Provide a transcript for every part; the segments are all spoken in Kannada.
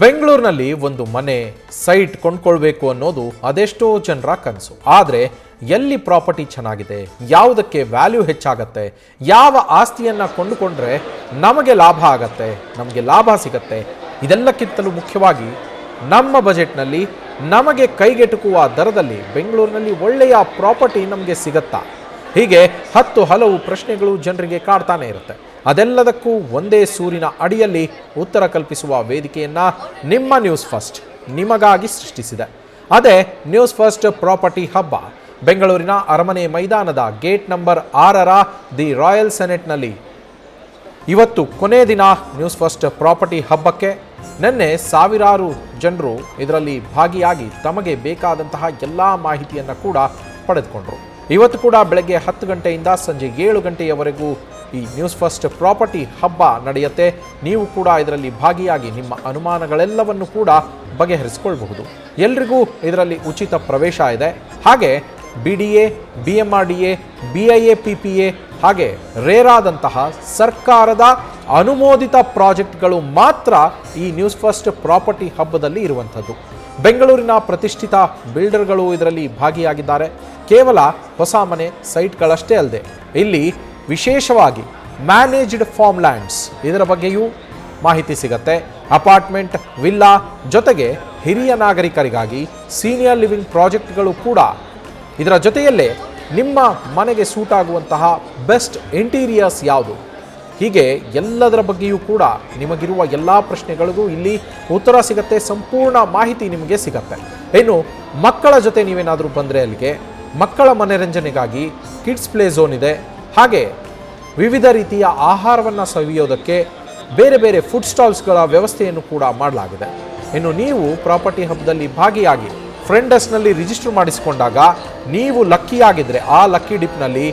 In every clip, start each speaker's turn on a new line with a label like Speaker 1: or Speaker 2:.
Speaker 1: ಬೆಂಗಳೂರಿನಲ್ಲಿ ಒಂದು ಮನೆ ಸೈಟ್ ಕೊಂಡ್ಕೊಳ್ಬೇಕು ಅನ್ನೋದು ಅದೆಷ್ಟೋ ಜನರ ಕನಸು. ಆದರೆ ಎಲ್ಲಿ ಪ್ರಾಪರ್ಟಿ ಚೆನ್ನಾಗಿದೆ, ಯಾವುದಕ್ಕೆ ವ್ಯಾಲ್ಯೂ ಹೆಚ್ಚಾಗತ್ತೆ, ಯಾವ ಆಸ್ತಿಯನ್ನು ಕೊಂಡುಕೊಂಡ್ರೆ ನಮಗೆ ಲಾಭ ಆಗತ್ತೆ, ನಮಗೆ ಲಾಭ ಸಿಗತ್ತೆ, ಇದೆಲ್ಲಕ್ಕಿಂತಲೂ ಮುಖ್ಯವಾಗಿ ನಮ್ಮ ಬಜೆಟ್ನಲ್ಲಿ ನಮಗೆ ಕೈಗೆಟುಕುವ ದರದಲ್ಲಿ ಬೆಂಗಳೂರಿನಲ್ಲಿ ಒಳ್ಳೆಯ ಪ್ರಾಪರ್ಟಿ ನಮಗೆ ಸಿಗತ್ತಾ? ಹೀಗೆ ಹಲವು ಪ್ರಶ್ನೆಗಳು ಜನರಿಗೆ ಕಾಡ್ತಾನೆ ಇರುತ್ತೆ. ಅದೆಲ್ಲದಕ್ಕೂ ಒಂದೇ ಸೂರಿನ ಅಡಿಯಲ್ಲಿ ಉತ್ತರ ಕಲ್ಪಿಸುವ ವೇದಿಕೆಯನ್ನ ನಿಮ್ಮ ನ್ಯೂಸ್ ಫಸ್ಟ್ ನಿಮಗಾಗಿ ಸೃಷ್ಟಿಸಿದೆ. ಅದೇ ನ್ಯೂಸ್ ಫಸ್ಟ್ ಪ್ರಾಪರ್ಟಿ ಹಬ್ಬ. ಬೆಂಗಳೂರಿನ ಅರಮನೆ ಮೈದಾನದ ಗೇಟ್ ನಂಬರ್ 6ರ ದಿ ರಾಯಲ್ ಸೆನೆಟ್ನಲ್ಲಿ ಇವತ್ತು ಕೊನೆ ದಿನ ನ್ಯೂಸ್ ಫಸ್ಟ್ ಪ್ರಾಪರ್ಟಿ ಹಬ್ಬಕ್ಕೆ. ನಿನ್ನೆ ಸಾವಿರಾರು ಜನರು ಇದರಲ್ಲಿ ಭಾಗಿಯಾಗಿ ತಮಗೆ ಬೇಕಾದಂತಹ ಎಲ್ಲ ಮಾಹಿತಿಯನ್ನು ಕೂಡ ಪಡೆದುಕೊಂಡರು. ಇವತ್ತು ಕೂಡ ಬೆಳಗ್ಗೆ 10 ಗಂಟೆಯಿಂದ ಸಂಜೆ 7 ಗಂಟೆಯವರೆಗೂ ಈ ನ್ಯೂಸ್ ಫಸ್ಟ್ ಪ್ರಾಪರ್ಟಿ ಹಬ್ಬ ನಡೆಯುತ್ತೆ. ನೀವು ಕೂಡ ಇದರಲ್ಲಿ ಭಾಗಿಯಾಗಿ ನಿಮ್ಮ ಅನುಮಾನಗಳೆಲ್ಲವನ್ನು ಕೂಡ ಬಗೆಹರಿಸಿಕೊಳ್ಳಬಹುದು. ಎಲ್ರಿಗೂ ಇದರಲ್ಲಿ ಉಚಿತ ಪ್ರವೇಶ ಇದೆ. ಹಾಗೆ BDA, BMRDA, BIA, PPA ಹಾಗೆ ರೇರಾದಂತಹ ಸರ್ಕಾರದ ಅನುಮೋದಿತ ಪ್ರಾಜೆಕ್ಟ್ಗಳು ಮಾತ್ರ ಈ ನ್ಯೂಸ್ ಫಸ್ಟ್ ಪ್ರಾಪರ್ಟಿ ಹಬ್ಬದಲ್ಲಿ ಇರುವಂಥದ್ದು. ಬೆಂಗಳೂರಿನ ಪ್ರತಿಷ್ಠಿತ ಬಿಲ್ಡರ್ಗಳು ಇದರಲ್ಲಿ ಭಾಗಿಯಾಗಿದ್ದಾರೆ. ಕೇವಲ ಹೊಸ ಮನೆ ಸೈಟ್ಗಳಷ್ಟೇ ಅಲ್ಲದೆ ಇಲ್ಲಿ ವಿಶೇಷವಾಗಿ ಮ್ಯಾನೇಜ್ಡ್ ಫಾರ್ಮ್ ಲ್ಯಾಂಡ್ಸ್ ಇದರ ಬಗ್ಗೆಯೂ ಮಾಹಿತಿ ಸಿಗತ್ತೆ. ಅಪಾರ್ಟ್ಮೆಂಟ್, ವಿಲ್ಲಾ ಜೊತೆಗೆ ಹಿರಿಯ ನಾಗರಿಕರಿಗಾಗಿ ಸೀನಿಯರ್ ಲಿವಿಂಗ್ ಪ್ರಾಜೆಕ್ಟ್ಗಳು ಕೂಡ. ಇದರ ಜೊತೆಯಲ್ಲೇ ನಿಮ್ಮ ಮನೆಗೆ ಸೂಟ್ ಆಗುವಂತಹ ಬೆಸ್ಟ್ ಇಂಟೀರಿಯರ್ಸ್ ಯಾವುದು, ಹೀಗೆ ಎಲ್ಲದರ ಬಗ್ಗೆಯೂ ಕೂಡ ನಿಮಗಿರುವ ಎಲ್ಲ ಪ್ರಶ್ನೆಗಳಿಗೂ ಇಲ್ಲಿ ಉತ್ತರ ಸಿಗತ್ತೆ. ಸಂಪೂರ್ಣ ಮಾಹಿತಿ ನಿಮಗೆ ಸಿಗತ್ತೆ. ಇನ್ನು ಮಕ್ಕಳ ಜೊತೆ ನೀವೇನಾದರೂ ಬಂದರೆ ಅಲ್ಲಿಗೆ ಮಕ್ಕಳ ಮನರಂಜನೆಗಾಗಿ ಕಿಡ್ಸ್ ಪ್ಲೇ ಝೋನ್ ಇದೆ. ಹಾಗೆ ವಿವಿಧ ರೀತಿಯ ಆಹಾರವನ್ನು ಸವಿಯೋದಕ್ಕೆ ಬೇರೆ ಬೇರೆ ಫುಡ್ ಸ್ಟಾಲ್ಸ್ಗಳ ವ್ಯವಸ್ಥೆಯನ್ನು ಕೂಡ ಮಾಡಲಾಗಿದೆ. ಇನ್ನು ನೀವು ಪ್ರಾಪರ್ಟಿ ಹಬ್ಬದಲ್ಲಿ ಭಾಗಿಯಾಗಿ ಫ್ರೆಂಡ್ ಡೆಸ್ಕ್ನಲ್ಲಿ ರಿಜಿಸ್ಟರ್ ಮಾಡಿಸಿಕೊಂಡಾಗ ನೀವು ಲಕ್ಕಿಯಾಗಿದ್ದರೆ ಆ ಲಕ್ಕಿ ಡಿಪ್ನಲ್ಲಿ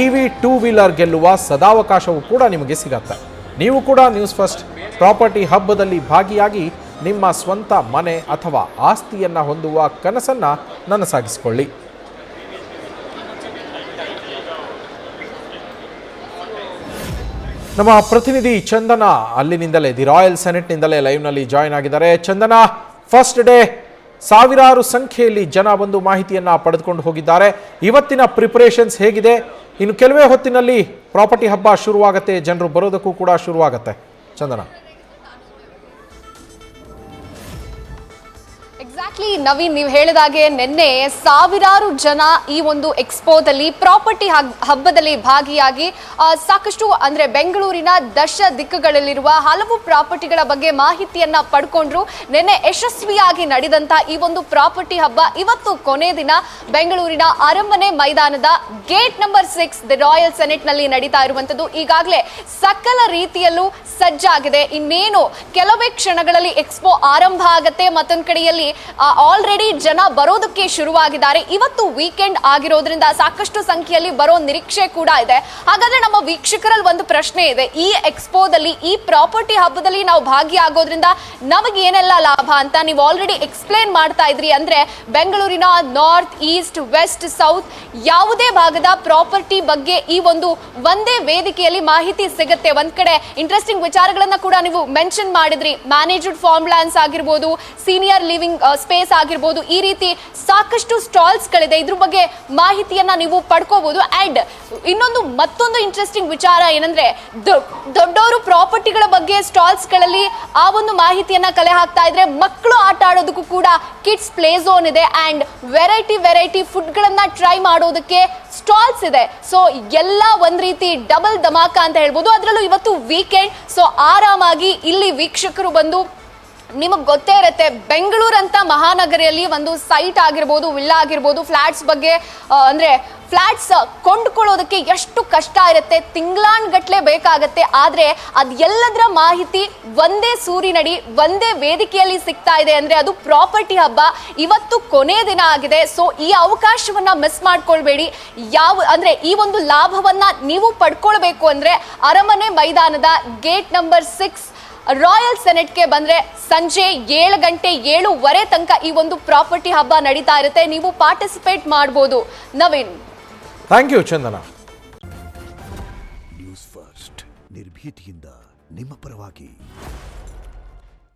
Speaker 1: EV 2 ವೀಲರ್ ಗೆಲ್ಲುವ ಸದಾವಕಾಶವೂ ಕೂಡ ನಿಮಗೆ ಸಿಗತ್ತೆ. ನೀವು ಕೂಡ ನ್ಯೂಸ್ ಫಸ್ಟ್ ಪ್ರಾಪರ್ಟಿ ಹಬ್ಬದಲ್ಲಿ ಭಾಗಿಯಾಗಿ ನಿಮ್ಮ ಸ್ವಂತ ಮನೆ ಅಥವಾ ಆಸ್ತಿಯನ್ನು ಹೊಂದುವ ಕನಸನ್ನು ನನಸಾಗಿಸಿಕೊಳ್ಳಿ. ನಮ್ಮ ಪ್ರತಿನಿಧಿ ಚಂದನ ಅಲ್ಲಿನಿಂದಲೇ ದಿ ರಾಯಲ್ ಸೆನೆಟ್ನಿಂದಲೇ ಲೈವ್ನಲ್ಲಿ ಜಾಯಿನ್ ಆಗಿದ್ದಾರೆ. ಚಂದನ, ಫಸ್ಟ್ ಡೇ ಸಾವಿರಾರು ಸಂಖ್ಯೆಯಲ್ಲಿ ಜನ ಬಂದು ಮಾಹಿತಿಯನ್ನು ಪಡೆದುಕೊಂಡು ಹೋಗಿದ್ದಾರೆ. ಇವತ್ತಿನ ಪ್ರಿಪರೇಷನ್ಸ್ ಹೇಗಿದೆ? ಇನ್ನು ಕೆಲವೇ ಹೊತ್ತಿನಲ್ಲಿ ಪ್ರಾಪರ್ಟಿ ಹಬ್ಬ ಶುರುವಾಗುತ್ತೆ, ಜನರು ಬರೋದಕ್ಕೂ ಕೂಡ ಶುರುವಾಗುತ್ತೆ. ಚಂದನ.
Speaker 2: ಎಕ್ಸಾಕ್ಟ್ಲಿ ನವೀನ್, ನೀವು ಹೇಳಿದಾಗೆ ನಿನ್ನೆ ಸಾವಿರಾರು ಜನ ಈ ಒಂದು ಎಕ್ಸ್ಪೋದಲ್ಲಿ ಪ್ರಾಪರ್ಟಿ ಹಬ್ಬದಲ್ಲಿ ಭಾಗಿಯಾಗಿ ಸಾಕಷ್ಟು ಅಂದ್ರೆ ಬೆಂಗಳೂರಿನ ದಶ ದಿಕ್ಕುಗಳಲ್ಲಿರುವ ಹಲವು ಪ್ರಾಪರ್ಟಿಗಳ ಬಗ್ಗೆ ಮಾಹಿತಿಯನ್ನ ಪಡ್ಕೊಂಡ್ರು. ನಿನ್ನೆ ಯಶಸ್ವಿಯಾಗಿ ನಡೆದಂತ ಈ ಒಂದು ಪ್ರಾಪರ್ಟಿ ಹಬ್ಬ ಇವತ್ತು ಕೊನೆ ದಿನ ಬೆಂಗಳೂರಿನ ಅರಮನೆ ಮೈದಾನದ gate number 6 the royal senate ನಲ್ಲಿ ನಡೀತಾ ಇರುವಂತದ್ದು. ಈಗಾಗಲೇ ಸಕಲ ರೀತಿಯಲ್ಲೂ ಸಜ್ಜಾಗಿದೆ. ಇನ್ನೇನು ಕೆಲವೇ ಕ್ಷಣಗಳಲ್ಲಿ ಎಕ್ಸ್ಪೋ ಆರಂಭ ಆಗತ್ತೆ. ಮತ್ತೊಂದು ಕಡೆಯಲ್ಲಿ ಆಲ್ರೆಡಿ ಜನ ಬರೋದಕ್ಕೆ ಶುರುವಾಗಿದ್ದಾರೆ. ಇವತ್ತು ವೀಕೆಂಡ್ ಆಗಿರೋದ್ರಿಂದ ಸಾಕಷ್ಟು ಸಂಖ್ಯೆಯಲ್ಲಿ ಬರೋ ನಿರೀಕ್ಷೆ ಕೂಡ ಇದೆ. ಹಾಗಾದ್ರೆ ನಮ್ಮ ವೀಕ್ಷಕರಲ್ಲಿ ಒಂದು ಪ್ರಶ್ನೆ ಇದೆ, ಈ ಎಕ್ಸ್ಪೋದಲ್ಲಿ ಈ ಪ್ರಾಪರ್ಟಿ ಹಬ್ಬದಲ್ಲಿ ನಾವು ಭಾಗಿಯಾಗೋದ್ರಿಂದ ನಮಗೆ ಏನೆಲ್ಲ ಲಾಭ ಅಂತ ನೀವು ಆಲ್ರೆಡಿ ಎಕ್ಸ್ಪ್ಲೇನ್ ಮಾಡ್ತಾ ಇದ್ರಿ. ಅಂದ್ರೆ ಬೆಂಗಳೂರಿನ ನಾರ್ತ್, ಈಸ್ಟ್, ವೆಸ್ಟ್, ಸೌತ್ ಯಾವುದೇ ಭಾಗದ ಪ್ರಾಪರ್ಟಿ ಬಗ್ಗೆ ಈ ಒಂದು ಒಂದೇ ವೇದಿಕೆಯಲ್ಲಿ ಮಾಹಿತಿ ಸಿಗುತ್ತೆ. ಒಂದ್ ಕಡೆ ಇಂಟ್ರೆಸ್ಟಿಂಗ್ ವಿಚಾರಗಳನ್ನ ಕೂಡ ನೀವು ಮೆನ್ಷನ್ ಮಾಡಿದ್ರಿ. ಮ್ಯಾನೇಜ್ಡ್ ಫಾರ್ಮ್ ಲ್ಯಾಂಡ್ಸ್ ಆಗಿರ್ಬೋದು, ಸೀನಿಯರ್ ಲಿವಿಂಗ್ ಸ್ಪೇಸ್ ಆಗಿರ್ಬೋದು, ಈ ರೀತಿ ಸಾಕಷ್ಟು ಸ್ಟಾಲ್ಸ್ ಗಳಿದೆ. ಇದ್ರ ಬಗ್ಗೆ ಮಾಹಿತಿಯನ್ನ ನೀವು ಪಡ್ಕೋಬಹುದು. ಅಂಡ್ ಮತ್ತೊಂದು ಇಂಟ್ರೆಸ್ಟಿಂಗ್ ವಿಚಾರ ಏನಂದ್ರೆ ದೊಡ್ಡವರು ಪ್ರಾಪರ್ಟಿಗಳ ಬಗ್ಗೆ ಸ್ಟಾಲ್ಸ್ ಗಳಲ್ಲಿ ಆ ಒಂದು ಮಾಹಿತಿಯನ್ನ ಕಲೆ ಹಾಕ್ತಾ ಇದ್ರೆ ಮಕ್ಕಳು ಆಟ ಆಡೋದಕ್ಕೂ ಕೂಡ ಕಿಡ್ಸ್ ಪ್ಲೇ ಝೋನ್ ಇದೆ. ಅಂಡ್ ವೆರೈಟಿ ಫುಡ್ ಗಳನ್ನ ಟ್ರೈ ಮಾಡೋದಕ್ಕೆ ಸ್ಟಾಲ್ಸ್ ಇದೆ. ಸೊ ಎಲ್ಲ ಒಂದ್ ರೀತಿ ಡಬಲ್ ಧಮಾಕ ಅಂತ ಹೇಳ್ಬೋದು. ಅದರಲ್ಲೂ ಇವತ್ತು ವೀಕೆಂಡ್, ಸೊ ಆರಾಮಾಗಿ ಇಲ್ಲಿ ವೀಕ್ಷಕರು ಬಂದು, ನಿಮಗೆ ಗೊತ್ತೇ ಇರುತ್ತೆ ಬೆಂಗಳೂರು ಅಂತ ಮಹಾನಗರಿಯಲ್ಲಿ ಒಂದು ಸೈಟ್ ಆಗಿರ್ಬೋದು, ವಿಲ್ಲಾ ಆಗಿರ್ಬೋದು, ಫ್ಲಾಟ್ಸ್ ಬಗ್ಗೆ ಅಂದ್ರೆ ಫ್ಲಾಟ್ಸ್ ಕೊಂಡ್ಕೊಳ್ಳೋದಕ್ಕೆ ಎಷ್ಟು ಕಷ್ಟ ಇರುತ್ತೆ, ತಿಂಗಳಾನ್ಗಟ್ಲೆ ಬೇಕಾಗತ್ತೆ. ಆದ್ರೆ ಅದೆಲ್ಲದರ ಮಾಹಿತಿ ಒಂದೇ ಸೂರಿನಡಿ ಒಂದೇ ವೇದಿಕೆಯಲ್ಲಿ ಸಿಗ್ತಾ ಇದೆ ಅಂದ್ರೆ ಅದು ಪ್ರಾಪರ್ಟಿ ಹಬ್ಬ. ಇವತ್ತು ಕೊನೆ ದಿನ ಆಗಿದೆ. ಸೊ ಈ ಅವಕಾಶವನ್ನ ಮಿಸ್ ಮಾಡ್ಕೊಳ್ಬೇಡಿ. ಅಂದ್ರೆ ಈ ಒಂದು ಲಾಭವನ್ನ ನೀವು ಪಡ್ಕೊಳ್ಬೇಕು ಅಂದ್ರೆ ಅರಮನೆ ಮೈದಾನದ ಗೇಟ್ ನಂಬರ್ 6 ರಾಯಲ್ ಸೆನೆಟ್ಗೆ ಬಂದ್ರೆ ಸಂಜೆ 7 ಗಂಟೆ 7:15 ತನಕ ಈ ಒಂದು ಪ್ರಾಪರ್ಟಿ ಹಬ್ಬ ನಡೀತಾ ಇರುತ್ತೆ. ನೀವು ಪಾರ್ಟಿಸಿಪೇಟ್ ಮಾಡಬಹುದು. Naveen,
Speaker 1: thank you Chandana.
Speaker 3: News first ನಿರ್ಭೀತಿಯಿಂದ ನಿಮ್ಮ ಪರವಾಗಿ.